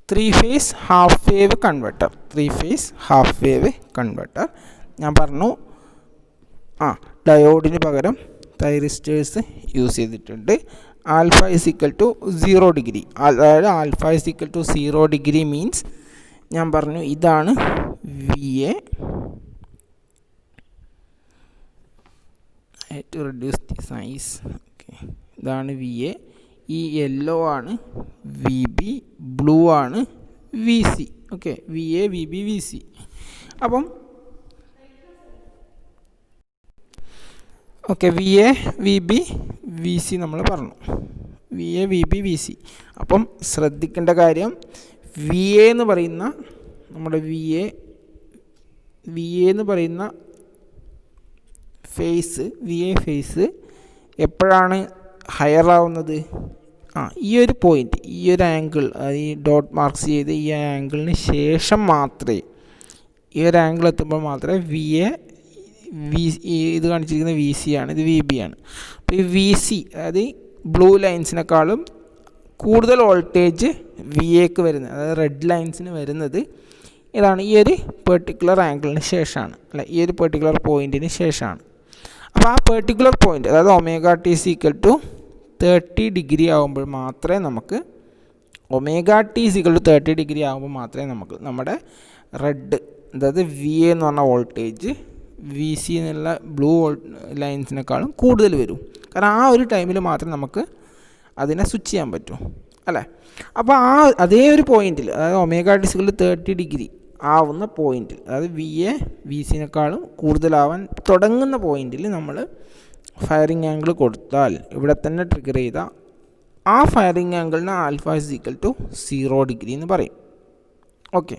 Three phase half wave converter. ഞാൻ പറഞ്ഞു ഡയോഡിന് പകരം തൈറിസ്റ്റേഴ്സ് യൂസ് ചെയ്തിട്ടുണ്ട്. Alpha is equal to 0 degree. അതായത് alpha is equal to 0 degree means ഞാൻ പറഞ്ഞു ഇതാണ് V A. To reduce the size. Okay, ഇതാണ് വി എ. ഈ യെല്ലോ ആണ് വി ബി, ബ്ലൂ ആണ് V C. Okay, V A, V B, V C. അപ്പം okay, V A, V B, V C നമ്മൾ പറഞ്ഞു. V A, V B, V C. അപ്പം ശ്രദ്ധിക്കേണ്ട കാര്യം, വി എ എന്ന് പറയുന്ന നമ്മുടെ വി എ എന്ന് പറയുന്ന വി എ ഫേസ് എപ്പോഴാണ് ഹയർ ആവുന്നത്? ഈ ഒരു പോയിൻ്റ്, ഈ ഒരു ആംഗിൾ, അതായത് ഈ ഡോട്ട് മാർക്സ് ചെയ്ത് ഈ ആംഗിളിന് ശേഷം മാത്രമേ, ഈ ഒരു ആംഗിൾ എത്തുമ്പോൾ മാത്രമേ വി എ, ഇത് കാണിച്ചിരിക്കുന്ന വി സി ആണ്, ഇത് വി ബി ആണ്. അപ്പോൾ ഈ വി സി, അതായത് ബ്ലൂ ലൈൻസിനേക്കാളും കൂടുതൽ വോൾട്ടേജ് വി എക്ക് വരുന്നത്, അതായത് റെഡ് ലൈൻസിന് വരുന്നത് ഇതാണ്, ഈ ഒരു പെർട്ടിക്കുലർ ആംഗിളിന് ശേഷമാണ്, അല്ല ഈ ഒരു പെർട്ടിക്കുലർ പോയിൻറ്റിന് ശേഷമാണ്. അപ്പോൾ ആ പെർട്ടിക്കുലർ പോയിൻ്റ്, അതായത് omega t is equal to 30 degree ആകുമ്പോൾ മാത്രമേ നമുക്ക്, omega t is equal to 30 degree ആകുമ്പോൾ മാത്രമേ നമുക്ക് നമ്മുടെ റെഡ്, അതായത് വി എ എന്ന് പറഞ്ഞ വോൾട്ടേജ് വി സി എന്നുള്ള ബ്ലൂ ലൈൻസിനേക്കാളും കൂടുതൽ വരും. കാരണം ആ ഒരു ടൈമിൽ മാത്രമേ നമുക്ക് അതിനെ സ്വിച്ച് ചെയ്യാൻ പറ്റൂ, അല്ലേ? അപ്പോൾ അതേ ഒരു പോയിൻറ്റിൽ, അതായത് omega t is equal to 30 degree ആവുന്ന പോയിൻറ്റിൽ, അതായത് വി എ വി സിനേക്കാളും കൂടുതലാവാൻ തുടങ്ങുന്ന പോയിൻറ്റിൽ നമ്മൾ ഫയറിംഗ് ആംഗിൾ കൊടുത്താൽ, ഇവിടെ തന്നെ ട്രിഗർ ചെയ്ത ആ ഫയറിംഗ് ആംഗിളിന് alpha is equal to 0 degree എന്ന് പറയും. ഓക്കെ,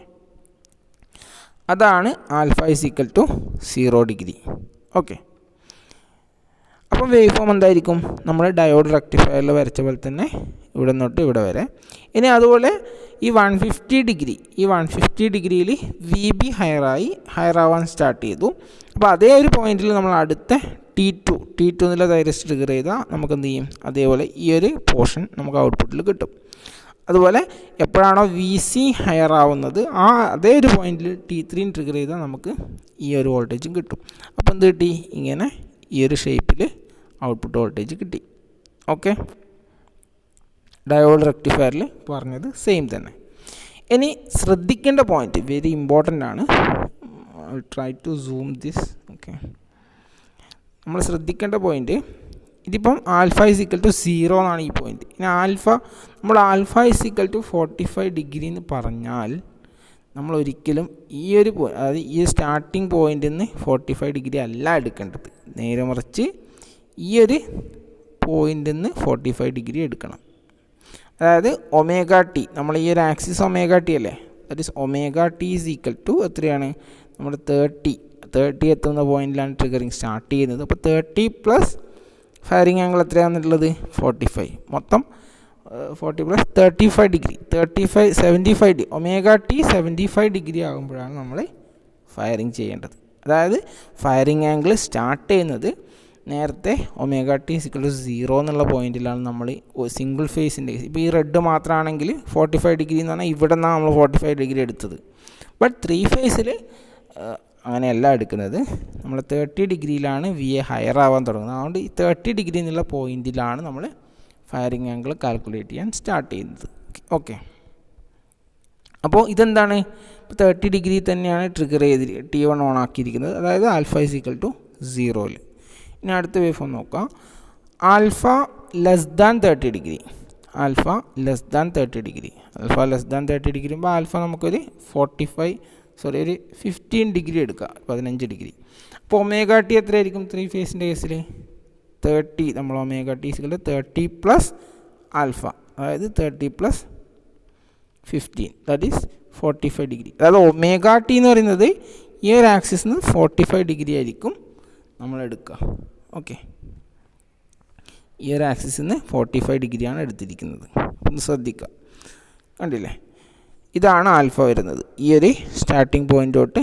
അതാണ് alpha is equal to 0 degree. Okay, അപ്പം വേവ് ഫോം എന്തായിരിക്കും? നമ്മൾ ഡയോഡ് റെക്ടിഫയറിൽ വരച്ച പോലെ തന്നെ ഇവിടെ നിന്നോട്ട് ഇവിടെ വരെ. ഇനി അതുപോലെ ഈ 150 ഡിഗ്രിയിൽ വി ബി ഹയർ ആവാൻ സ്റ്റാർട്ട് ചെയ്തു. അപ്പോൾ അതേ ഒരു പോയിന്റിൽ നമ്മൾ അടുത്ത T2 എന്നുള്ള തൈറിസ്റ്റ് ട്രിഗർ ചെയ്താൽ നമുക്ക് എന്ത് ചെയ്യും? അതേപോലെ ഈ ഒരു പോർഷൻ നമുക്ക് ഔട്ട്പുട്ടിൽ കിട്ടും. അതുപോലെ എപ്പോഴാണോ വി സി ഹയർ ആവുന്നത് അതേ ഒരു പോയിന്റിൽ T3 ട്രിഗർ ചെയ്താൽ നമുക്ക് ഈ ഒരു വോൾട്ടേജും കിട്ടും. അപ്പോൾ എന്ത് കിട്ടി? ഇങ്ങനെ ഈ ഒരു ഷേപ്പിൽ ഔട്ട്പുട്ട് വോൾട്ടേജ് കിട്ടി. ഓക്കെ, ഡയോഡ് റെക്ടിഫയറിൽ പറഞ്ഞത് സെയിം തന്നെ. ഇനി ശ്രദ്ധിക്കേണ്ട പോയിന്റ് വെരി ഇമ്പോർട്ടൻ്റ് ആണ്. I will try to zoom this. Okay, നമ്മൾ ശ്രദ്ധിക്കേണ്ട പോയിന്റ്, ഇതിപ്പം ആൽഫ ഇസ് ഈക്വൽ ടു 0 എന്നാണ് ഈ പോയിന്റ്. ഇനി നമ്മൾ alpha is equal to 45 degree എന്ന് പറഞ്ഞാൽ നമ്മൾ ഒരിക്കലും ഈ ഒരു അതായത് ഈ സ്റ്റാർട്ടിങ് പോയിന്റിൽ നിന്ന് 45 ഡിഗ്രി അല്ല എടുക്കേണ്ടത്. നേരെ മറിച്ച് ഈ ഒരു പോയിന്റിൽ നിന്ന് 45 ഡിഗ്രി എടുക്കണം. അതായത് ഒമേഗ ടി, നമ്മൾ ഈ ഒരു ആക്സിസ് ഒമേഗ ടി അല്ലേ, that is omega t is equal to എത്രയാണ്? നമ്മുടെ 30 എത്തുന്ന പോയിന്റിലാണ് ട്രിഗറിങ് സ്റ്റാർട്ട് ചെയ്യുന്നത്. അപ്പോൾ 30 പ്ലസ് ഫയറിംഗ് ആംഗിൾ എത്രയാണെന്നുള്ളത് 45, മൊത്തം 40 plus 35 degree, 75 degree, omega T 75 degree ആകുമ്പോഴാണ് നമ്മൾ ഫയറിംഗ് ചെയ്യേണ്ടത്. അതായത് ഫയറിംഗ് ആംഗിൾ സ്റ്റാർട്ട് ചെയ്യുന്നത് നേരത്തെ ഒമേഗ ടി ഈക്വൽ ടു 0 എന്നുള്ള പോയിന്റിലാണ് നമ്മൾ സിംഗിൾ ഫേസിൻ്റെ. ഇപ്പോൾ ഈ റെഡ് മാത്രമാണെങ്കിൽ 45 ഡിഗ്രി എന്ന് പറഞ്ഞാൽ ഇവിടെ നിന്നാണ് നമ്മൾ 45 ഡിഗ്രി എടുത്തത്. ബട്ട് 3 ഫേസിൽ അങ്ങനെയല്ല എടുക്കുന്നത്. നമ്മൾ 30 ഡിഗ്രിയിലാണ് വി എ ഹയർ ആവാൻ തുടങ്ങുന്നത്. അതുകൊണ്ട് ഈ 30 ഡിഗ്രി എന്നുള്ള പോയിന്റിലാണ് നമ്മൾ ഫയറിംഗ് ആംഗിൾ കാൽക്കുലേറ്റ് ചെയ്യാൻ സ്റ്റാർട്ട് ചെയ്യുന്നത്. ഓക്കെ, അപ്പോൾ ഇതെന്താണ്? ഇപ്പോൾ 30 ഡിഗ്രി തന്നെയാണ് ട്രിഗർ ചെയ്ത് T1 ഓൺ ആക്കിയിരിക്കുന്നത്, അതായത് ആൽഫ ഇസ് ഈക്വൽ ടു 0. ഇനി അടുത്ത വേവ് ഫോം നോക്കാം. Alpha less than 30 degree, alpha less than 30 degree ആകുമ്പോൾ ആൽഫ നമുക്കൊരു ഒരു 15 ഡിഗ്രി എടുക്കുക, 15 ഡിഗ്രി. അപ്പോൾ ഒമേഗ ടി എത്രയായിരിക്കും 3 ഫേസിൻ്റെ കേസിൽ? 30. നമ്മൾ omega t equal to 30 plus alpha, അതായത് 30 പ്ലസ് 15, ദാറ്റ് ഈസ് 45 ഡിഗ്രി. അതായത് ഒമേഗ ടി എന്ന് പറയുന്നത് ഈ ഒരു ആക്സിസിൽ നിന്ന് 45 ഡിഗ്രി ആയിരിക്കും നമ്മൾ എടുക്കുക. ഓക്കെ, ഈ ഒരു ആക്സിസിൽ നിന്ന് 45 ഡിഗ്രിയാണ് എടുത്തിരിക്കുന്നത്. ഒന്ന് ശ്രദ്ധിക്കുക, കണ്ടില്ലേ? ഇതാണ് ആൽഫ വരുന്നത്. ഈ ഒരു സ്റ്റാർട്ടിംഗ് പോയിൻ്റ് തൊട്ട്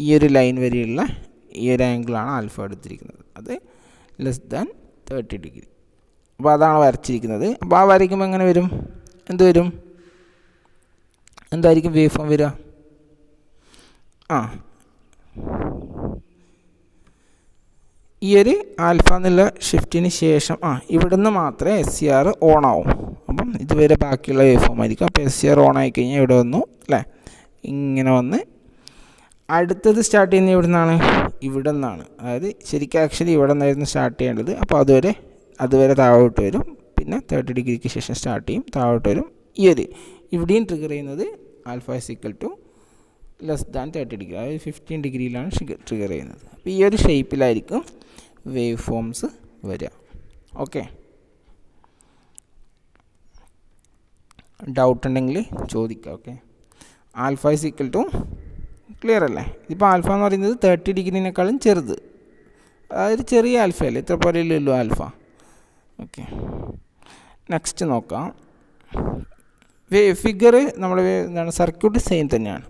ഈ ഒരു ലൈൻ വരെയുള്ള ഈ ഒരു ആംഗിളാണ് ആൽഫ എടുത്തിരിക്കുന്നത്. അത് ലെസ് ദാൻ 30 ഡിഗ്രി. അപ്പോൾ അതാണ് വരച്ചിരിക്കുന്നത്. അപ്പോൾ ആ വരയ്ക്കുമ്പോൾ എങ്ങനെ വരും? എന്ത് വരും? എന്തായിരിക്കും വേവ് ഫോം വരിക? ഈ ഒരു ആൽഫ എന്നുള്ള ഷിഫ്റ്റിന് ശേഷം ഇവിടുന്ന് മാത്രമേ SCR ഓൺ ആവും. അപ്പം ഇതുവരെ ബാക്കിയുള്ള വേവ് ഫോം ആയിരിക്കും. അപ്പോൾ SCR ഓൺ ആയി കഴിഞ്ഞാൽ ഇവിടെ വന്നു അല്ലേ, ഇങ്ങനെ വന്ന് അടുത്തത് സ്റ്റാർട്ട് ചെയ്യുന്നത് ഇവിടെ നിന്നാണ്, ഇവിടെ നിന്നാണ്. അതായത് ശരിക്കും ആക്ച്വലി ഇവിടെ നിന്നായിരുന്നു സ്റ്റാർട്ട് ചെയ്യേണ്ടത്. അപ്പോൾ അതുവരെ താഴോട്ട് വരും. പിന്നെ 30 ഡിഗ്രിക്ക് ശേഷം സ്റ്റാർട്ട് ചെയ്യും, താഴോട്ട് വരും. ഇവിടെയും ട്രിഗർ ചെയ്യുന്നത് ആൽഫ = ലെസ് ദാൻ 30 ഡിഗ്രി, അതായത് 15 ഡിഗ്രിയിലാണ് ട്രിഗർ ചെയ്യുന്നത്. അപ്പോൾ ഈ ഒരു ഷേപ്പിലായിരിക്കും വേവ് ഫോംസ് വരിക. ഓക്കെ, ഡൗട്ട് ഉണ്ടെങ്കിൽ ചോദിക്കാം. ഓക്കെ, ആൽഫ = ക്ലിയർ അല്ലേ? ഇപ്പോൾ ആൽഫ എന്ന് പറയുന്നത് 30 ഡിഗ്രിനേക്കാളും ചെറുത്, അതായത് ചെറിയ ആൽഫയല്ലേ, ഇത്ര പോലെയല്ലോ ആൽഫ. ഓക്കെ, നെക്സ്റ്റ് നോക്കാം. ഫിഗർ നമ്മുടെ എന്താണ്, സർക്യൂട്ട് സെയിം തന്നെയാണ്.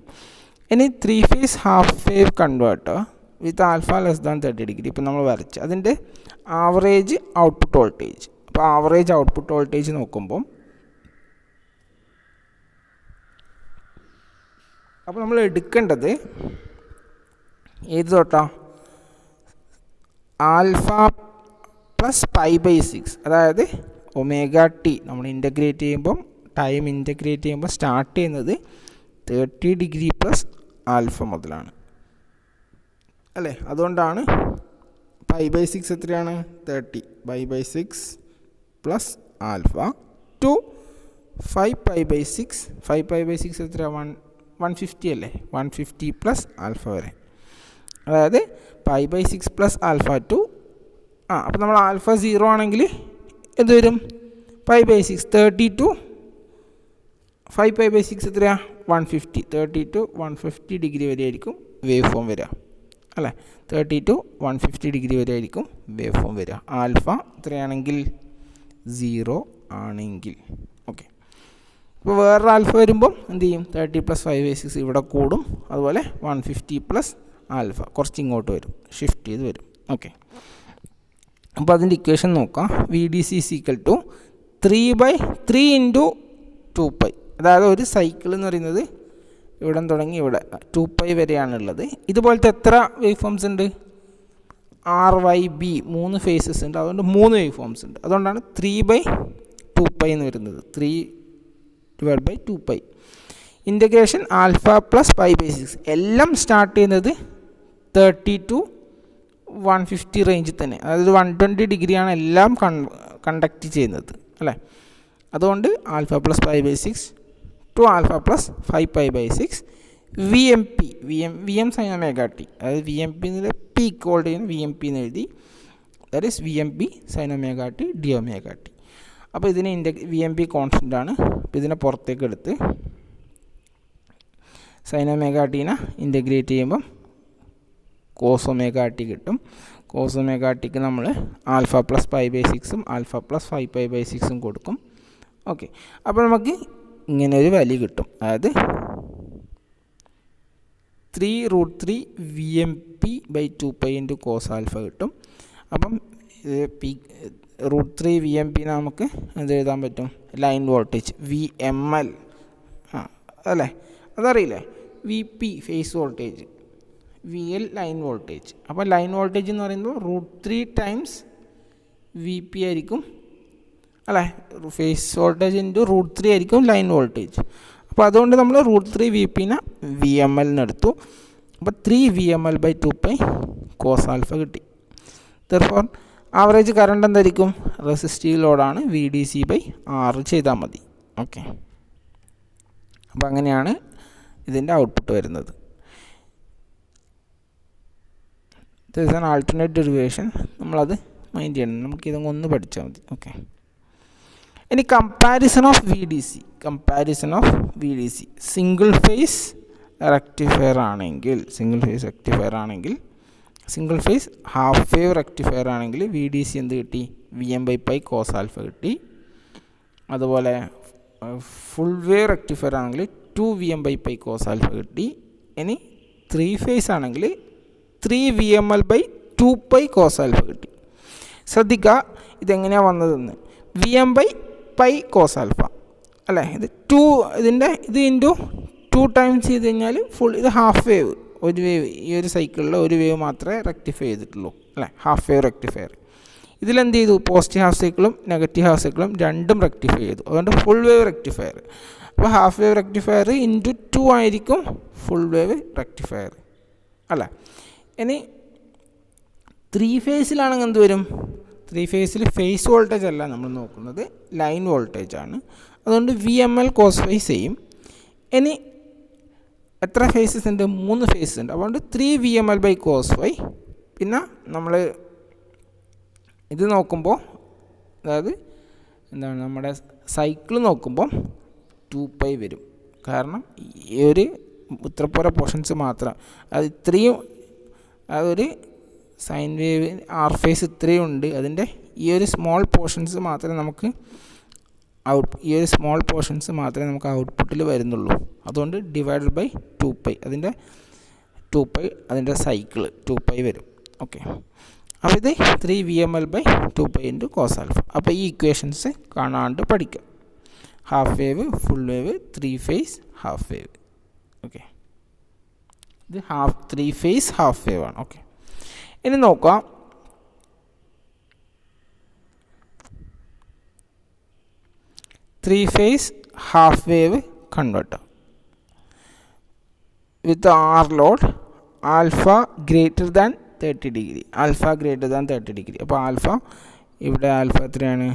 ഇനി 3 phase half wave converter with alpha less than 30 degree ഇപ്പം നമ്മൾ വരച്ച് അതിൻ്റെ ആവറേജ് ഔട്ട്പുട്ട് വോൾട്ടേജ്. അപ്പോൾ ആവറേജ് ഔട്ട്പുട്ട് വോൾട്ടേജ് നോക്കുമ്പം അപ്പോൾ നമ്മൾ എടുക്കേണ്ടത് ഏത് തൊട്ടാ? ആൽഫ പ്ലസ് π/6, അതായത് ω/t നമ്മൾ ഇൻ്റഗ്രേറ്റ് ചെയ്യുമ്പം, ടൈം ഇൻ്റഗ്രേറ്റ് ചെയ്യുമ്പോൾ സ്റ്റാർട്ട് ചെയ്യുന്നത് 30 ഡിഗ്രി പ്ലസ് ആൽഫ മുതലാണ് അല്ലേ? അതുകൊണ്ടാണ് π/6 എത്രയാണ്? 30. π/6 പ്ലസ് ആൽഫ ടു 5π/6. 5π/6 എത്ര? 150 അല്ലേ? 150 പ്ലസ് ആൽഫ വരെ, അതായത് π/6 പ്ലസ് ആൽഫ ടു അപ്പോൾ നമ്മൾ ആൽഫ 0 ആണെങ്കിൽ എന്ത് വരും? π/6. 30 ടു 5π/6 എത്രയാ? 150. 30 ടു 150 ഡിഗ്രി വരെ ആയിരിക്കും വേവ് ഫോം വരിക അല്ലേ? 30 ടു 150 ഡിഗ്രി വരെ ആയിരിക്കും വേവ് ഫോം വരിക, ആൽഫ എത്രയാണെങ്കിൽ 0 ആണെങ്കിൽ. ഓക്കെ, ഇപ്പോൾ വേറൊരു ആൽഫ വരുമ്പം എന്ത് ചെയ്യും? 30 പ്ലസ് 5/6 ഇവിടെ കൂടും, അതുപോലെ 150 പ്ലസ് ആൽഫ കുറച്ച് ഇങ്ങോട്ട് വരും, ഷിഫ്റ്റ് ചെയ്ത് വരും. ഓക്കെ, അപ്പോൾ അതിൻ്റെ ഇക്വേഷൻ നോക്കാം. VDC = 3/3 × 2π. അതായത് ഒരു സൈക്കിൾ എന്ന് പറയുന്നത് ഇവിടെ തുടങ്ങി ഇവിടെ 2π വരെയാണുള്ളത്. ഇതുപോലത്തെ എത്ര വേവ് ഫോംസ് ഉണ്ട്? RYB 3 ഫേസസ് ഉണ്ട്, അതുകൊണ്ട് 3 വേവ് ഫോംസ് ഉണ്ട്. അതുകൊണ്ടാണ് 3/2π എന്ന് വരുന്നത്. 3/2π. ഇൻ്റഗ്രേഷൻ ആൽഫ പ്ലസ് π/6 എല്ലാം സ്റ്റാർട്ട് ചെയ്യുന്നത് 30 ടു 150 റേഞ്ചിൽ തന്നെ, അതായത് 120 ഡിഗ്രിയാണ് എല്ലാം കണ്ടക്ട് ചെയ്യുന്നത് അല്ലേ? അതുകൊണ്ട് alpha plus π/6 to alpha plus 5π/6 VM sin ω/t, അതായത് VMP എന്നതിൽ പീക്ക് വോൾട്ടേജ് VMP എന്ന് എഴുതി, that is VMP sin ω/t dω/t. അപ്പോൾ ഇതിന് VMP കോൺസ്റ്റൻ്റ് ആണ്. അപ്പോൾ ഇതിനെ പുറത്തേക്ക് എടുത്ത് sin ω/tനെ ഇൻ്റഗ്രേറ്റ് ചെയ്യുമ്പം cos ω/t കിട്ടും. cos ω/tക്ക് നമ്മൾ ആൽഫ പ്ലസ് π/6ഉം ആൽഫ പ്ലസ് 5π/6ഉം കൊടുക്കും. ഓക്കെ, അപ്പോൾ നമുക്ക് ഇങ്ങനെ ഒരു വാല്യൂ കിട്ടും, അതായത് 3√3 VMP/2π × cos ആൽഫ കിട്ടും. അപ്പം √3 VMP നമുക്ക് എന്ത് എഴുതാൻ പറ്റും? ലൈൻ വോൾട്ടേജ് VML അല്ലേ? അതറിയില്ലേ? VP phase voltage, VL line voltage. അപ്പോൾ ലൈൻ വോൾട്ടേജ് എന്ന് പറയുമ്പോൾ √3 ടൈംസ് VP ആയിരിക്കും അല്ലേ? ഫേസ് വോൾട്ടേജ് × √3 ആയിരിക്കും ലൈൻ വോൾട്ടേജ്. അപ്പോൾ അതുകൊണ്ട് നമ്മൾ √3 VPനെ VML എടുത്തു. അപ്പോൾ 3 VML/2π cos ആൽഫ കിട്ടി. therefore ആവറേജ് കറണ്ട് എന്തായിരിക്കും? റെസിസ്റ്റീവ് ലോഡാണ്, VDC/R ചെയ്താൽ മതി. ഓക്കെ, അപ്പോൾ അങ്ങനെയാണ് ഇതിൻ്റെ ഔട്ട്പുട്ട് വരുന്നത്. This is an alternate derivation, നമ്മളത് മൈൻഡ് ചെയ്യണം, നമുക്കിതൊന്ന് പഠിച്ചാൽ മതി. ഓക്കെ, ഇനി comparison of VDC single phase rectifier ആണെങ്കിൽ, single phase half wave rectifier ആണെങ്കിൽ VDC എന്ത് കിട്ടി? VM/π cos ആൽഫ കിട്ടി. അതുപോലെ ഫുൾ വേവ് റെക്ടിഫയർ ആണെങ്കിൽ 2 VM/π cos ആൽഫ കിട്ടി. ഇനി 3 ഫേസ് ആണെങ്കിൽ 3 VML/2π cos ആൽഫ കിട്ടി. ശ്രദ്ധിക്കുക ഇതെങ്ങനെയാണ് വന്നതെന്ന്. VM/π cos ആൽഫ അല്ലേ? ഇത് 2 ഇതിൻ്റെ ഇത് ഇൻറ്റു 2 ടൈംസ് ചെയ്ത് കഴിഞ്ഞാൽ ഫുൾ ഇത് ഹാഫ് വേവ്, ഒരു വേവ്, ഈ ഒരു സൈക്കിളിൽ ഒരു വേവ് മാത്രമേ റെക്ടിഫൈ ചെയ്തിട്ടുള്ളൂ അല്ലേ, ഹാഫ് വേവ് റെക്ടിഫയർ. ഇതിലെന്ത് ചെയ്തു, പോസിറ്റീവ് ഹാഫ് സൈക്കിളും നെഗറ്റീവ് ഹാഫ് സൈക്കിളും രണ്ടും റെക്ടിഫൈ ചെയ്തു. അതുകൊണ്ട് ഫുൾ വേവ് റെക്ടിഫയർ. അപ്പോൾ ഹാഫ് വേവ് റെക്ടിഫയർ ഇൻറ്റു 2 ആയിരിക്കും ഫുൾ വേവ് റെക്ടിഫയർ അല്ലേ. ഇനി 3 ഫേസിലാണെങ്കിൽ എന്ത് വരും, 3 ഫേസിൽ ഫേസ് വോൾട്ടേജ് അല്ല നമ്മൾ നോക്കുന്നത്, ലൈൻ വോൾട്ടേജ് ആണ്. അതുകൊണ്ട് VML cos φ ചെയ്യും. ഇനി എത്ര ഫേസസ് ഉണ്ട്, 3 ഫേസസ് ഉണ്ട്. അതുകൊണ്ട് 3 VML/cos φ. പിന്നെ നമ്മൾ ഇത് നോക്കുമ്പോൾ, അതായത് എന്താണ്, നമ്മുടെ സൈക്കിൾ നോക്കുമ്പോൾ 2π വരും. കാരണം ഈ ഒരു ഉത്തരപ്പുറ പോർഷൻസ് മാത്രം, അത് ഇത്രയും, അതൊരു സൈൻ വേവ് ആർ ഫേസ് ഇത്രയും ഉണ്ട്, അതിൻ്റെ ഈ ഒരു സ്മോൾ പോർഷൻസ് മാത്രമേ നമുക്ക് ഈ ഒരു സ്മോൾ പോർഷൻസ് മാത്രമേ നമുക്ക് ഔട്ട്പുട്ടിൽ വരുന്നുള്ളൂ. അതുകൊണ്ട് ഡിവൈഡഡ് ബൈ 2π, അതിൻ്റെ 2π അതിൻ്റെ സൈക്കിൾ 2π വരും. ഓക്കെ, അപ്പോൾ ഇത് 3 VML/2π ഇൻറ്റു കോസ് ആൽഫ. അപ്പോൾ ഈ ഇക്വേഷൻസ് കാണാണ്ട് പഠിക്കാം. Half wave, full wave, 3 phase, half wave. Okay, ഇത് 3 ഫേസ് ഹാഫ് വേവ് ആണ്. ഓക്കെ, ഇനി നോക്കാം. Three phase half wave converter with R load alpha greater than 30 degree. Alpha greater than 30 degree. അപ്പോൾ alpha, ഇവിടെ ആൽഫ എത്രയാണ്,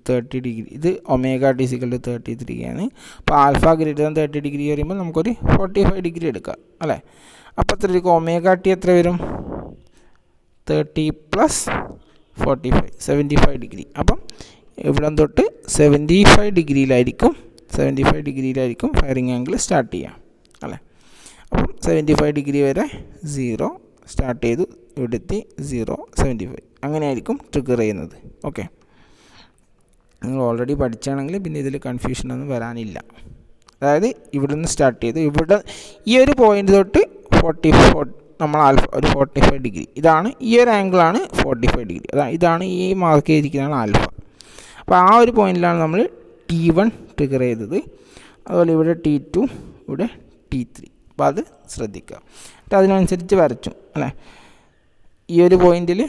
30 degree. ഇത് omega T = 33 ആണ്. അപ്പോൾ ആൽഫ ഗ്രേറ്റർ ദാൻ 30 ഡിഗ്രി പറയുമ്പോൾ നമുക്കൊരു 45 ഡിഗ്രി എടുക്കാം അല്ലേ. അപ്പോൾ എത്ര എടുക്കും, ഒമേഗ ടി എത്ര വരും, 30 + 45 75 ഡിഗ്രി. അപ്പം ഇവിടെ തൊട്ട് 75 ഡിഗ്രിയിലായിരിക്കും ഫയറിംഗ് ആംഗിൾ സ്റ്റാർട്ട് ചെയ്യുക അല്ലേ. അപ്പം 75 ഡിഗ്രി വരെ 0 സ്റ്റാർട്ട് ചെയ്തു, ഇവിടെ എത്തി 0 75, അങ്ങനെയായിരിക്കും ട്രിഗർ ചെയ്യുന്നത്. ഓക്കെ, നിങ്ങൾ ഓൾറെഡി പഠിച്ചാണെങ്കിൽ പിന്നെ ഇതിൽ കൺഫ്യൂഷനൊന്നും വരാനില്ല. അതായത് ഇവിടെ നിന്ന് സ്റ്റാർട്ട് ചെയ്തു, ഇവിടെ ഈ ഒരു പോയിൻ്റ് തൊട്ട് 44 നമ്മൾ ആൽഫ ഒരു 45 ഡിഗ്രി, ഇതാണ് ഈ ഒരു ആംഗിളാണ് 45 ഡിഗ്രി. ഇതാണ് ഈ മാർക്ക് ചെയ്തിരിക്കുന്നതാണ് ആൽഫ. അപ്പോൾ ആ ഒരു പോയിന്റിലാണ് നമ്മൾ T1 ട്രിഗർ ചെയ്തത്. അതുപോലെ ഇവിടെ T2, ഇവിടെ T3. അപ്പോൾ അത് ശ്രദ്ധിക്കുക. എന്നിട്ട് അതിനനുസരിച്ച് വരച്ചു അല്ലേ. ഈ ഒരു പോയിന്റിൽ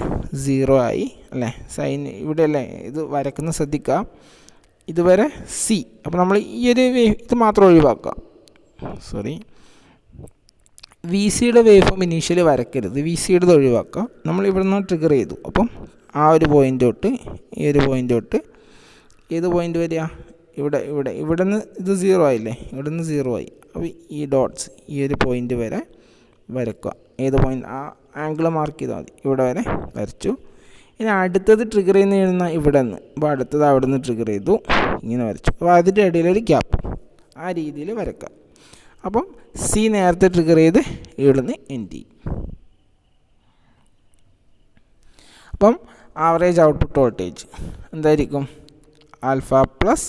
0 ആയി അല്ലേ, സൈൻ ഇവിടെ അല്ലേ ഇത് വരക്കുന്ന ശ്രദ്ധിക്കുക. ഇതുവരെ C. അപ്പോൾ നമ്മൾ ഈ ഒരു ഇത് മാത്രം ഒഴിവാക്കുക. VCയുടെ വേവ് ഫോം ഇനീഷ്യലി വരക്കരുത്, VCയുടെ ഒഴിവാക്കുക. നമ്മൾ ഇവിടെ നിന്ന് ട്രിഗർ ചെയ്തു. അപ്പം ആ ഒരു പോയിൻ്റ് തൊട്ട് ഈ ഒരു പോയിൻ്റ് തൊട്ട് ഏത് പോയിൻ്റ് വരിക, ഇവിടെ നിന്ന് ഇത് 0 ആയില്ലേ, ഇവിടെ നിന്ന് 0 ആയി. അപ്പോൾ ഈ ഡോട്ട്സ് ഈ ഒരു പോയിൻ്റ് വരെ വരക്കുക. ഏത് പോയിൻ്റ്, ആ ആംഗിൾ മാർക്ക് ചെയ്താൽ മതി. ഇവിടെ വരെ വരച്ചു. ഇനി അടുത്തത് ട്രിഗർ ചെയ്യുന്ന ഇവിടെ നിന്ന്, അപ്പോൾ അടുത്തത് അവിടെ നിന്ന് ട്രിഗർ ചെയ്തു, ഇങ്ങനെ വരച്ചു. അപ്പോൾ അതിൻ്റെ ഇടയിലൊരു ഗ്യാപ്പ്, ആ രീതിയിൽ വരക്കുക. അപ്പം C നേരത്തെ ട്രിഗർ ചെയ്ത് ഇവിടെ നിന്ന് എൻഡ് ചെയ്യും. അപ്പം ആവറേജ് ഔട്ട്പുട്ട് വോൾട്ടേജ് എന്തായിരിക്കും, alpha plus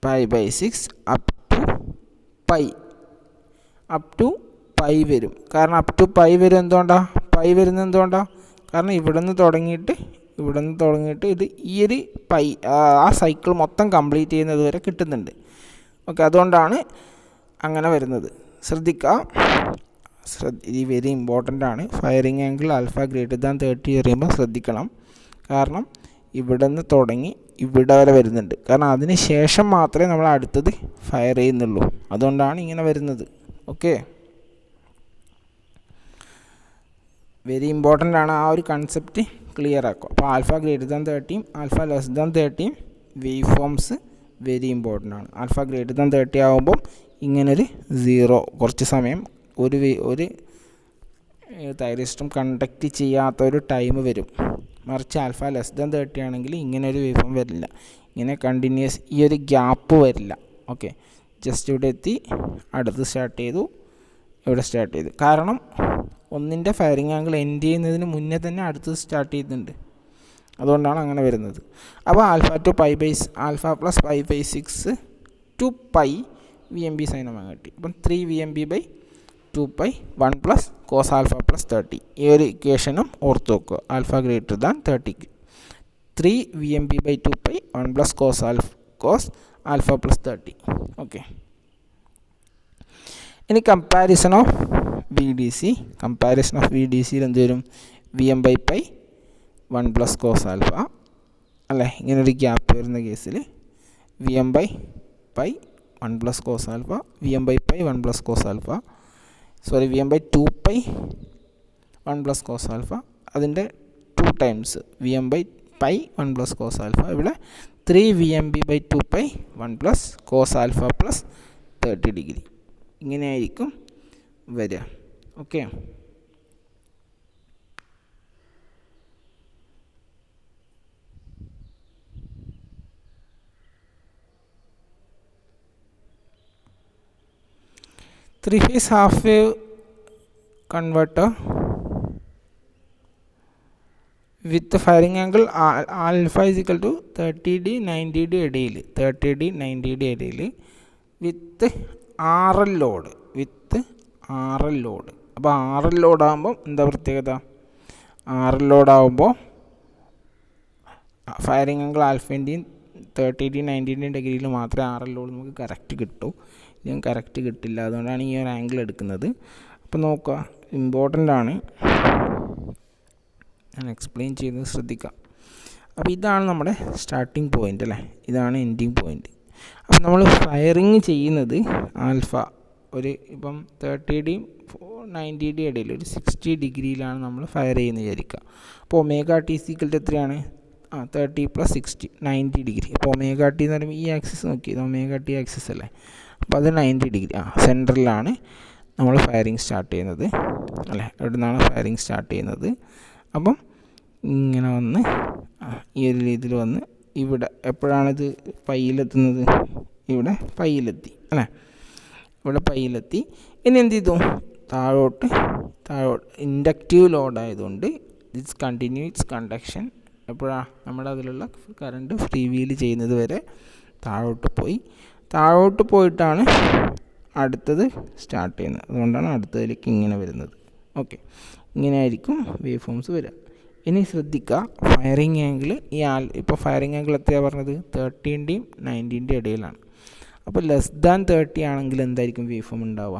π/6 up to pi വരും. കാരണം അപ് ടു പൈ വരും. എന്തുകൊണ്ടാണ് പൈ വരുന്നത്, എന്തുകൊണ്ടാണ്, കാരണം ഇവിടെ നിന്ന് തുടങ്ങിയിട്ട് ഇത് ഈ ഒരു പൈ ആ സൈക്കിൾ മൊത്തം കംപ്ലീറ്റ് ചെയ്യുന്നത് വരെ കിട്ടുന്നുണ്ട്. ഓക്കെ, അതുകൊണ്ടാണ് അങ്ങനെ വരുന്നത്. ശ്രദ്ധിക്കുക, ഇത് വെരി ഇമ്പോർട്ടൻ്റ് ആണ്. Firing angle alpha greater than 30 പറയുമ്പോൾ ശ്രദ്ധിക്കണം. കാരണം ഇവിടെ നിന്ന് തുടങ്ങി ഇവിടെ വരെ വരുന്നുണ്ട്. കാരണം അതിന് ശേഷം മാത്രമേ നമ്മൾ അടുത്തത് ഫയർ ചെയ്യുന്നുള്ളൂ. അതുകൊണ്ടാണ് ഇങ്ങനെ വരുന്നത്. ഓക്കെ, വെരി ഇമ്പോർട്ടൻ്റ് ആണ്. ആ ഒരു കൺസെപ്റ്റ് ക്ലിയർ ആക്കുക. അപ്പോൾ alpha greater than 30, alpha less than 30 wave forms very important ആണ്. ആൽഫ ഗ്രേറ്റർ ദാൻ 30 ആകുമ്പം ഇങ്ങനൊരു 0 കുറച്ച് സമയം ഒരു തൈറിസ്റ്റം കണ്ടക്ട് ചെയ്യാത്ത ഒരു ടൈം വരും. മറിച്ച് ആൽഫ ലെസ് ദാൻ 30 ആണെങ്കിൽ ഇങ്ങനെ ഒരു വേവ് ഫോം വരില്ല, ഇങ്ങനെ കണ്ടിന്യൂസ് ഈ ഒരു ഗ്യാപ്പ് വരില്ല. ഓക്കെ, ജസ്റ്റ് ഇവിടെ എത്തി, അടുത്ത് സ്റ്റാർട്ട് ചെയ്തു, ഇവിടെ സ്റ്റാർട്ട് ചെയ്തു. കാരണം ഒന്നിൻ്റെ ഫയറിംഗ് ആംഗിൾ എൻഡ് ചെയ്യുന്നതിന് മുന്നേ തന്നെ അടുത്തത് സ്റ്റാർട്ട് ചെയ്യുന്നുണ്ട്. അതുകൊണ്ടാണ് അങ്ങനെ വരുന്നത്. അപ്പോൾ alpha to alpha plus π/6 to pi VMB sin omega t. അപ്പം 3 VMB/2π 1 plus cos alpha plus 30. ഈ ഒരു ഇക്വേഷനും ഓർത്ത് വെക്കുക. Alpha greater than 30, 3 VMB/2π 1 plus cos alpha plus 30. Okay. ഇനി comparison of V D C. Comparison of V D സിയിൽ എന്ത് വരും? V M by pi 1 plus cos alpha അല്ലേ? ഇങ്ങനൊരു ഗ്യാപ്പ് വരുന്ന കേസിൽ V M by pi 1 plus cos alpha, V M by pi 1 plus cos alpha, sorry V M by 2 pi 1 plus cos alpha, അതിൻ്റെ 2 times V M by pi 1 plus cos alpha. ഇവിടെ 3 V M B by 2 pi 1 plus cos alpha plus 30 degree. ഇങ്ങനെയായിരിക്കും വരിക. Okay, three phase half wave converter with firing angle alpha is equal to 30 90 ഇടയിൽ, 30 90 ഇടയിൽ with RL load, with RL load. അപ്പോൾ RL load ആകുമ്പോൾ എന്താ പ്രത്യേകത? RL load ആകുമ്പോൾ firing angle ആൽഫേൻ്റെയും 30 90 ഡിഗ്രിയിൽ മാത്രമേ RL ലോഡ് നമുക്ക് കറക്റ്റ് കിട്ടൂ. ഇതിനും കറക്റ്റ് കിട്ടില്ല. അതുകൊണ്ടാണ് ഈ ഒരു ആംഗിൾ എടുക്കുന്നത്. അപ്പോൾ നോക്കുക, ഇമ്പോർട്ടൻ്റ് ആണ്, ഞാൻ എക്സ്പ്ലെയിൻ ചെയ്യുന്നത് ശ്രദ്ധിക്കാം. അപ്പോൾ ഇതാണ് നമ്മുടെ സ്റ്റാർട്ടിങ് പോയിൻ്റ് അല്ലേ, ഇതാണ് എൻഡിങ് പോയിൻ്റ്. അപ്പോൾ നമ്മൾ ഫയറിങ് ചെയ്യുന്നത് ആൽഫ ഒരു ഇപ്പം 30 90 ഇടയിൽ ഒരു 60 ഡിഗ്രിയിലാണ് നമ്മൾ ഫയർ ചെയ്യുന്നത് വിചാരിക്കുക. അപ്പോൾ ഒമേഗ ടി സീക്വൽ ടു എത്രയാണ്? 30 പ്ലസ് 60 90 ഡിഗ്രി. അപ്പോൾ ഒമേഗ ടി എന്ന് പറയുമ്പോൾ ഈ ആക്സിസ് നോക്കിയത് ഒമേഗ ടി ആക്സിസ് അല്ലേ, അപ്പോൾ അത് 90 ഡിഗ്രി. സെൻറ്ററിലാണ് നമ്മൾ ഫയറിങ് സ്റ്റാർട്ട് ചെയ്യുന്നത് അല്ലേ, എവിടെ നിന്നാണ് ഫയറിങ് സ്റ്റാർട്ട് ചെയ്യുന്നത്? അപ്പം ഇങ്ങനെ വന്ന് ഈ ഒരു രീതിയിൽ വന്ന് ഇവിടെ എപ്പോഴാണിത് പൈയിലെത്തുന്നത്? ഇവിടെ പൈയിലെത്തി അല്ലേ, ഇവിടെ പൈയിലെത്തി. ഇനി എന്ത് ചെയ്തു? താഴോട്ട് ഇൻഡക്റ്റീവ് ലോഡായതുകൊണ്ട് ഇറ്റ്സ് കണ്ടിന്യൂ ഇറ്റ്സ് കണ്ടക്ഷൻ. എപ്പോഴാണ് നമ്മുടെ അതിലുള്ള കറണ്ട് ഫ്രീ വീൽ ചെയ്യുന്നത് വരെ താഴോട്ട് പോയി. താഴോട്ട് പോയിട്ടാണ് അടുത്തത് സ്റ്റാർട്ട് ചെയ്യുന്നത്. അതുകൊണ്ടാണ് അടുത്തതിലേക്ക് ഇങ്ങനെ വരുന്നത്. ഓക്കെ, ഇങ്ങനെയായിരിക്കും വേവ് ഫോംസ് വരിക. ഇനി ശ്രദ്ധിക്കുക, ഫയറിംഗ് ആംഗിൾ ഇപ്പോൾ ഫയറിംഗ് ആംഗിൾ എത്രയാണ് പറഞ്ഞത്? 30 90 ഇടയിലാണ്. അപ്പോൾ ലെസ് ദാൻ 30 ആണെങ്കിൽ എന്തായിരിക്കും വേവ് ഫോം ഉണ്ടാവുക?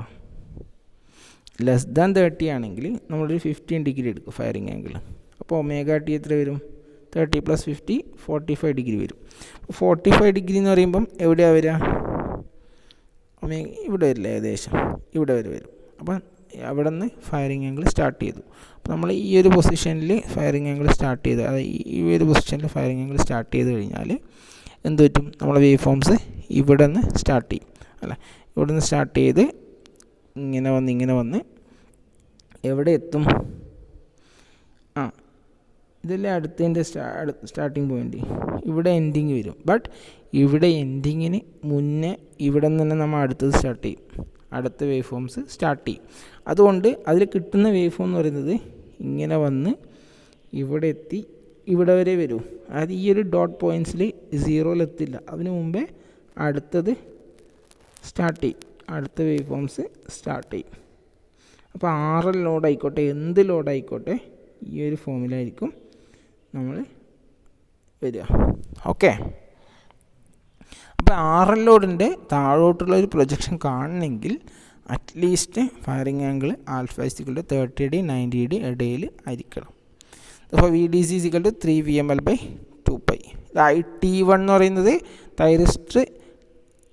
ലെസ് ദാൻ 30 ആണെങ്കിൽ നമ്മളൊരു 15 ഡിഗ്രി എടുക്കും ഫയറിംഗ് ആംഗിൾ. അപ്പോൾ ഒമേഗ ടി എത്ര വരും? 30 പ്ലസ് 50 45 ഡിഗ്രി വരും. 45 ഡിഗ്രി എന്ന് പറയുമ്പം എവിടെയാണ് വരിക? ഇവിടെ വരില്ല, ഏകദേശം ഇവിടെ വരെ വരും. അപ്പം അവിടെ നിന്ന് ഫയറിംഗ് ആംഗിൾ സ്റ്റാർട്ട് ചെയ്തു. അപ്പോൾ നമ്മൾ ഈ ഒരു പൊസിഷനിൽ ഫയറിംഗ് ആംഗിൾ സ്റ്റാർട്ട് ചെയ്ത്, അതായത് ഈ ഒരു പൊസിഷനിൽ ഫയറിംഗ് ആംഗിൾ സ്റ്റാർട്ട് ചെയ്ത് കഴിഞ്ഞാൽ എന്ത് പറ്റും? നമ്മളെ വേവ് ഫോംസ് ഇവിടെ നിന്ന് സ്റ്റാർട്ട് ചെയ്യും അല്ലേ. ഇവിടെ നിന്ന് സ്റ്റാർട്ട് ചെയ്ത് ഇങ്ങനെ വന്ന് എവിടെ എത്തും? ഇതല്ലേ അടുത്തതിൻ്റെ സ്റ്റാർട്ടിങ് പോയിൻ്റ്. ഇവിടെ എൻഡിങ് വരും. ബട്ട് ഇവിടെ എൻഡിങ്ങിന് മുന്നേ ഇവിടെ നിന്ന് തന്നെ നമ്മൾ അടുത്തത് സ്റ്റാർട്ട് ചെയ്യും, അടുത്ത വേവ് ഫോംസ് സ്റ്റാർട്ട് ചെയ്യും. അതുകൊണ്ട് അതിൽ കിട്ടുന്ന വേവ് ഫോം എന്ന് പറയുന്നത് ഇങ്ങനെ വന്ന് ഇവിടെ എത്തി ഇവിടെ വരെ വരും. അതായത് ഈ ഒരു ഡോട്ട് പോയിൻറ്റ്സിൽ 0-ലെത്തില്ല, അതിന് മുമ്പേ അടുത്തത് സ്റ്റാർട്ട് ചെയ്യും, അടുത്ത വേവ് ഫോംസ് സ്റ്റാർട്ട് ചെയ്യും. അപ്പോൾ RL ലോഡായിക്കോട്ടെ, എന്ത് ലോഡായിക്കോട്ടെ, ഈ ഒരു ഫോമിലായിരിക്കും നമ്മൾ വരിക. ഓക്കെ, അപ്പോൾ RL ലോഡിൻ്റെ താഴോട്ടുള്ള ഒരു പ്രൊജക്ഷൻ കാണണമെങ്കിൽ at least firing angle alpha is equal to 30 90 ഇടയിൽ ആയിരിക്കണം. അപ്പോൾ V D C is equal to 3 VML by 2 pi. T1 എന്ന് പറയുന്നത് തൈറിസ്റ്റർ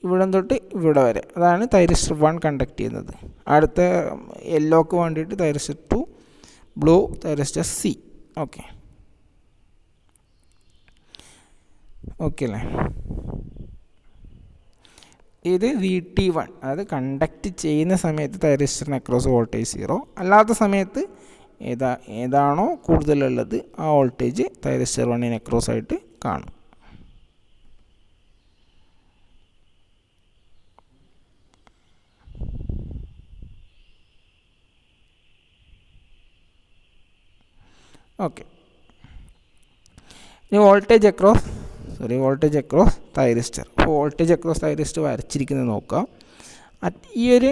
ഇവിടെ തൊട്ട് ഇവിടെ വരെ, അതാണ് തൈറിസ്റ്റർ 1 കണ്ടക്ട് ചെയ്യുന്നത്. അടുത്ത യെല്ലോക്ക് വേണ്ടിയിട്ട് thyristor 2, blue thyristor C. Okay അല്ലേ. ഇത് VT1, അതായത് കണ്ടക്ട് ചെയ്യുന്ന സമയത്ത് തൈറിസ്റ്ററിന് അക്രോസ് വോൾട്ടേജ് 0, അല്ലാത്ത സമയത്ത് ഏതാണോ കൂടുതലുള്ളത് ആ വോൾട്ടേജ് തൈറിസ്റ്റർ 1 അക്രോസ് ആയിട്ട് കാണും. ഓക്കെ, ഇനി വോൾട്ടേജ് അക്രോസ് തൈറിസ്റ്റർ. അപ്പോൾ വോൾട്ടേജ് അക്രോസ് തൈറിസ്റ്റർ വരച്ചിരിക്കുന്നത് നോക്കാം. ഈ ഒരു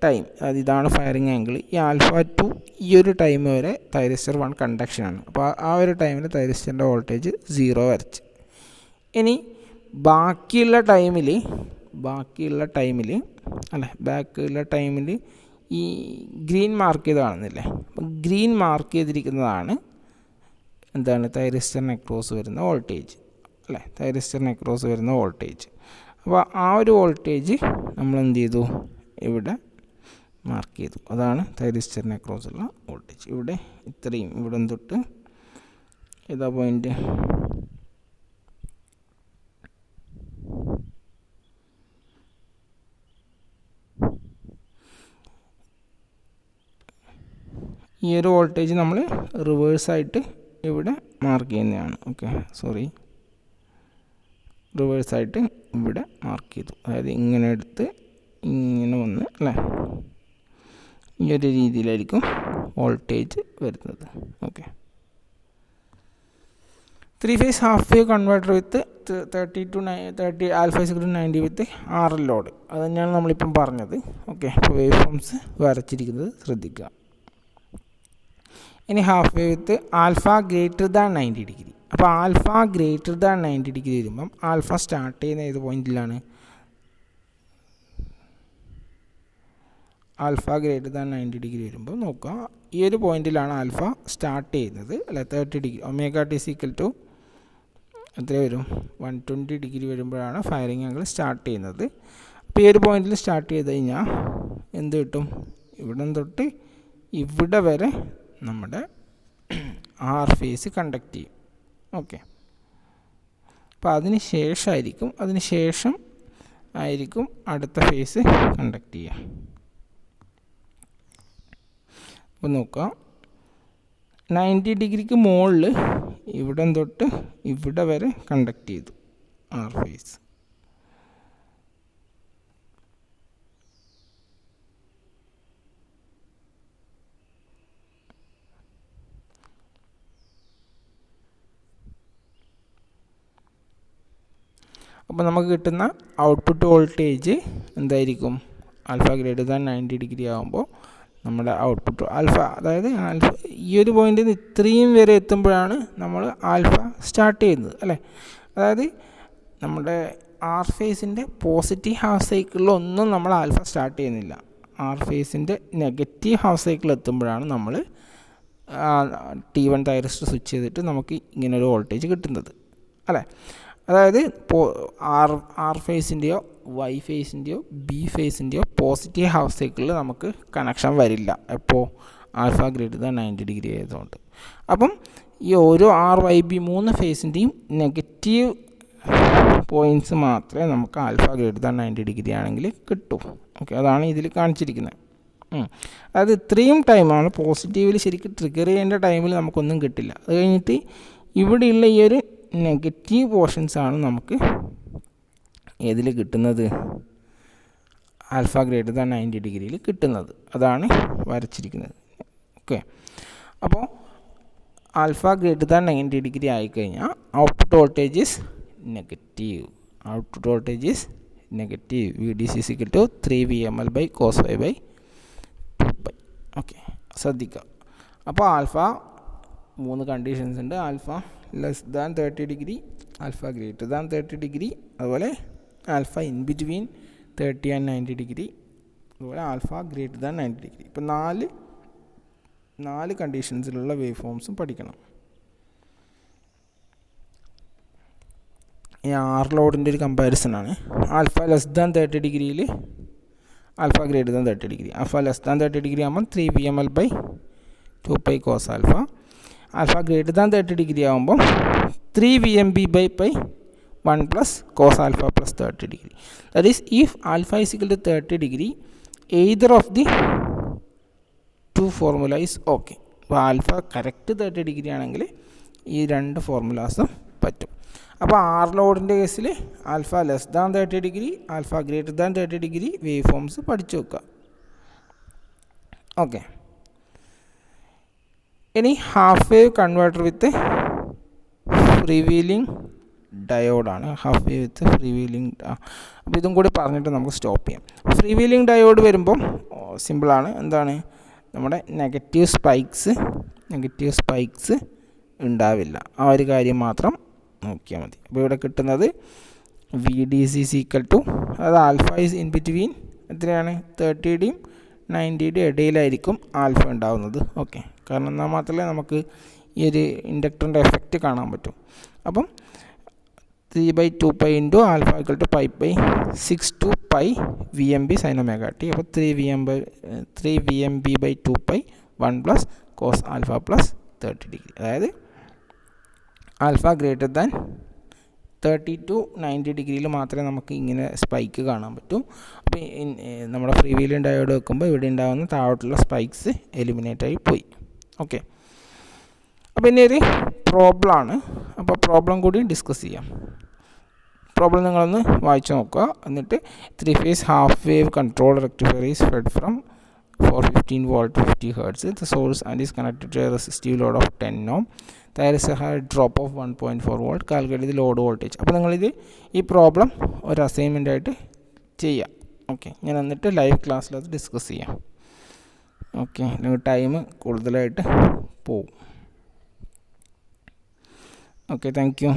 ടൈം, അത് ഇതാണ് ഫയറിംഗ് ആംഗിൾ. ഈ ആൽഫ 2 ഈ ഒരു ടൈം വരെ തൈറിസ്റ്റർ 1 കണ്ടക്ഷനാണ്. അപ്പോൾ ആ ഒരു ടൈമിൽ തൈറിസ്റ്ററിൻ്റെ വോൾട്ടേജ് 0 വരച്ച്. ഇനി ബാക്കിയുള്ള ടൈമിൽ അല്ലേ, ബാക്കിയുള്ള ടൈമിൽ ഈ ഗ്രീൻ മാർക്ക് ചെയ്ത് കാണുന്നില്ലേ, അപ്പം ഗ്രീൻ മാർക്ക് ചെയ്തിരിക്കുന്നതാണ് എന്താണ് തൈറിസ്റ്ററിന് അക്രോസ് വരുന്ന വോൾട്ടേജ് അല്ലേ, തൈറിസ്റ്ററിന് അക്രോസ് വരുന്ന വോൾട്ടേജ്. അപ്പോൾ ആ ഒരു വോൾട്ടേജ് നമ്മൾ എന്ത് ചെയ്തു, ഇവിടെ മാർക്ക് ചെയ്തു. അതാണ് തൈറിസ്റ്ററിന് അക്രോസ് ഉള്ള വോൾട്ടേജ്. ഇവിടെ ഇത്രയും ഇവിടെ തൊട്ട് ഏതാ പോയിൻ്റ്, ഈ ഒരു വോൾട്ടേജ് നമ്മൾ റിവേഴ്സായിട്ട് ഇവിടെ മാർക്ക് ചെയ്യുന്നതാണ്. ഓക്കെ, സോറി, റിവേഴ്സായിട്ട് ഇവിടെ മാർക്ക് ചെയ്തു. അതായത് ഇങ്ങനെ എടുത്ത് ഇങ്ങനെ വന്ന് അല്ലേ, ഈ ഒരു രീതിയിലായിരിക്കും വോൾട്ടേജ് വരുന്നത്. Okay, 3 phase half wave converter with 30 alpha is equal to 90 with RL load. അത് തന്നെയാണ് നമ്മളിപ്പം പറഞ്ഞത്. ഓക്കെ, അപ്പോൾ വേവ് ഫോംസ് വരച്ചിരിക്കുന്നത് ശ്രദ്ധിക്കുക. ഇനി ഹാഫ് വേവ് വിത്ത് ആൽഫ ഗ്രേറ്റർ ദാൻ 90 ഡിഗ്രി. അപ്പോൾ ആൽഫ ഗ്രേറ്റർ ദാൻ 90 ഡിഗ്രി വരുമ്പം ആൽഫ സ്റ്റാർട്ട് ചെയ്യുന്ന ഏത് പോയിന്റിലാണ്, ആൽഫ ഗ്രേറ്റർ ദാൻ 90 ഡിഗ്രി വരുമ്പോൾ നോക്കുക, ഈ ഒരു പോയിന്റിലാണ് ആൽഫ സ്റ്റാർട്ട് ചെയ്യുന്നത് അല്ലെ, 30 degree. Omega t equal to എത്ര വരും, 120 ഡിഗ്രി വരുമ്പോഴാണ് ഫയറിംഗ് ആംഗിൾ സ്റ്റാർട്ട് ചെയ്യുന്നത്. അപ്പോൾ ഈ ഒരു പോയിന്റിൽ സ്റ്റാർട്ട് ചെയ്ത് കഴിഞ്ഞാൽ എന്ത് കിട്ടും, ഇവിടെ തൊട്ട് ഇവിടെ വരെ നമ്മുടെ ആർ ഫേസ് കണ്ടക്ട് ചെയ്യും. ഓക്കെ, അപ്പോൾ അതിന് ശേഷം ആയിരിക്കും അടുത്ത ഫേസ് കണ്ടക്ട് ചെയ്യുക. അപ്പോൾ നോക്കുക, 90 ഡിഗ്രിക്ക് മുകളിൽ ഇവിടെ തൊട്ട് ഇവിടെ വരെ കണ്ടക്ട് ചെയ്തു ആർ ഫേസ്. അപ്പോൾ നമുക്ക് കിട്ടുന്ന ഔട്ട്പുട്ട് വോൾട്ടേജ് എന്തായിരിക്കും, ആൽഫ ഗ്രേറ്റർ ദാൻ 90 ഡിഗ്രി ആകുമ്പോൾ നമ്മുടെ ഔട്ട്പുട്ട് ആൽഫ, അതായത് ആൽഫ ഈ ഒരു പോയിന്റിൽ നിന്ന് ഇത്രയും വരെ എത്തുമ്പോഴാണ് നമ്മൾ ആൽഫ സ്റ്റാർട്ട് ചെയ്യുന്നത് അല്ലേ. അതായത് നമ്മുടെ ആർ ഫേസിൻ്റെ പോസിറ്റീവ് ഹാഫ് സൈക്കിളിലൊന്നും നമ്മൾ ആൽഫ സ്റ്റാർട്ട് ചെയ്യുന്നില്ല. ആർ ഫേസിൻ്റെ നെഗറ്റീവ് ഹാഫ് സൈക്കിൾ എത്തുമ്പോഴാണ് നമ്മൾ T1 തൈറിസ്റ്റർ സ്വിച്ച് ചെയ്തിട്ട് നമുക്ക് ഇങ്ങനൊരു വോൾട്ടേജ് കിട്ടുന്നത് അല്ലേ. അതായത് ആർ ഫേസിൻ്റെയോ വൈ ഫേസിൻ്റെയോ ബി ഫേസിൻ്റെയോ പോസിറ്റീവ് ഹാഫ് സൈക്കിളിൽ നമുക്ക് കണക്ഷൻ വരില്ല എപ്പോൾ ആൽഫ ഗ്രേറ്റർ ദാൻ 90 ഡിഗ്രി ആയതുകൊണ്ട്. അപ്പം ഈ ഓരോ RYB 3 ഫേസിൻ്റെയും നെഗറ്റീവ് പോയിൻറ്റ്സ് മാത്രമേ നമുക്ക് ആൽഫ ഗ്രേറ്റർ ദാൻ 90 ഡിഗ്രി ആണെങ്കിൽ കിട്ടൂ. ഓക്കെ, അതാണ് ഇതിൽ കാണിച്ചിരിക്കുന്നത്. അതായത് ഇത്രയും ടൈമാണ് പോസിറ്റീവിൽ ശരിക്കും ട്രിഗർ ചെയ്യേണ്ട ടൈമിൽ നമുക്കൊന്നും കിട്ടില്ല. അത് കഴിഞ്ഞിട്ട് ഇവിടെയുള്ള ഈ ഒരു നെഗറ്റീവ് പോർഷൻസാണ് നമുക്ക് ഏതിൽ കിട്ടുന്നത്, ആൽഫ ഗ്രേറ്റർ ദാൻ 90 ഡിഗ്രിയിൽ കിട്ടുന്നത്. അതാണ് വരച്ചിരിക്കുന്നത്. ഓക്കെ, അപ്പോൾ ആൽഫ ഗ്രേറ്റർ ദാൻ 90 ഡിഗ്രി ആയിക്കഴിഞ്ഞാൽ output voltage is negative. Output voltage is negative. VDC is equal to 3VML by cos phi by 2π. ഓക്കെ, ശ്രദ്ധിക്കുക. അപ്പോൾ ആൽഫ 3 കണ്ടീഷൻസ് ഉണ്ട്. Alpha less than 30 degree, alpha greater than 30 degree, അതുപോലെ alpha in between 30 and 90 degree, അതുപോലെ alpha greater than 90 degree. ഇപ്പോൾ നാല് കണ്ടീഷൻസിലുള്ള wave ഫോംസും പഠിക്കണം. ഈ ആർ ലോഡിൻ്റെ ഒരു കമ്പാരിസണാണ്. ആൽഫ ലെസ് ദാൻ 30 ഡിഗ്രിയിൽ alpha greater than 30 degree. Alpha less than 30 degree ആകുമ്പോൾ 3VML by 2π cos alpha. Alpha greater than 30 degree ആകുമ്പോൾ 3VMB by π 1 plus cos alpha plus 30 degree. That is, if alpha is equal to 30 degree, either of the two formula is okay. അപ്പോൾ alpha correct 30 degree ആണെങ്കിൽ ഈ രണ്ട് ഫോർമുലാസും പറ്റും. അപ്പോൾ R ലോഡിൻ്റെ കേസിൽ alpha less than 30 degree, alpha greater than 30 degree wave forms പഠിച്ചു വെക്കുക. ഓക്കെ, ഇനി half wave converter with free wheeling ഡയോഡാണ്. Half wave with free wheeling. അപ്പോൾ ഇതും കൂടി പറഞ്ഞിട്ട് നമുക്ക് സ്റ്റോപ്പ് ചെയ്യാം. ഫ്രീ വീലിംഗ് ഡയോഡ് വരുമ്പം സിമ്പിളാണ്. എന്താണ്, നമ്മുടെ നെഗറ്റീവ് സ്പൈക്സ് ഉണ്ടാവില്ല. ആ ഒരു കാര്യം മാത്രം നോക്കിയാൽ മതി. അപ്പോൾ ഇവിടെ കിട്ടുന്നത് VDC is equal to, അതായത് ആൽഫ ഈസ് ഇൻ ബിറ്റ്വീൻ എത്രയാണ് 30യുടെയും 90യുടെയും ഇടയിലായിരിക്കും ആൽഫ ഉണ്ടാവുന്നത്. ഓക്കെ, കാരണം എന്നാൽ മാത്രമേ നമുക്ക് ഈ ഒരു ഇൻഡക്ടറിൻ്റെ എഫക്റ്റ് കാണാൻ പറ്റും. അപ്പം 3/2π into alpha equal to pi by 6 pi V M B sine omega T. അപ്പോൾ 3 V M B by 2π 1 plus cos alpha plus 30 degree. അതായത് ആൽഫ ഗ്രേറ്റർ ദാൻ 30 to 90 ഡിഗ്രിയിൽ മാത്രമേ നമുക്ക് ഇങ്ങനെ സ്പൈക്ക് കാണാൻ പറ്റൂ. അപ്പോൾ നമ്മുടെ ഫ്രീ വീലിംഗ് ഡയോഡ് വെക്കുമ്പോൾ ഇവിടെ ഉണ്ടാകുന്ന താഴോട്ടുള്ള സ്പൈക്സ് എലിമിനേറ്റ് ആയി പോയി. ഓക്കെ, അപ്പോൾ ഇനി ഒരു പ്രോബ്ലമാണ്. അപ്പോൾ പ്രോബ്ലം കൂടി ഡിസ്കസ് ചെയ്യാം. പ്രോബ്ലം നിങ്ങളൊന്ന് വായിച്ചു നോക്കുക. എന്നിട്ട് 3 phase half wave control rectifier is fed from 415 volt 50 Hz. The source and is connected to a resistive load of 10 ohm. There is a drop of 1.4 volt. Calculate the load voltage. അപ്പോൾ നിങ്ങളിത് ഈ problem ഒരു assignment ആയിട്ട് ചെയ്യാം. Okay, ഞാൻ എന്നിട്ട് live ക്ലാസ്സിൽ അത് ഡിസ്കസ് ചെയ്യാം. ഓക്കെ, നിങ്ങൾ ടൈം കൂടുതലായിട്ട് പോവും. Okay, thank you.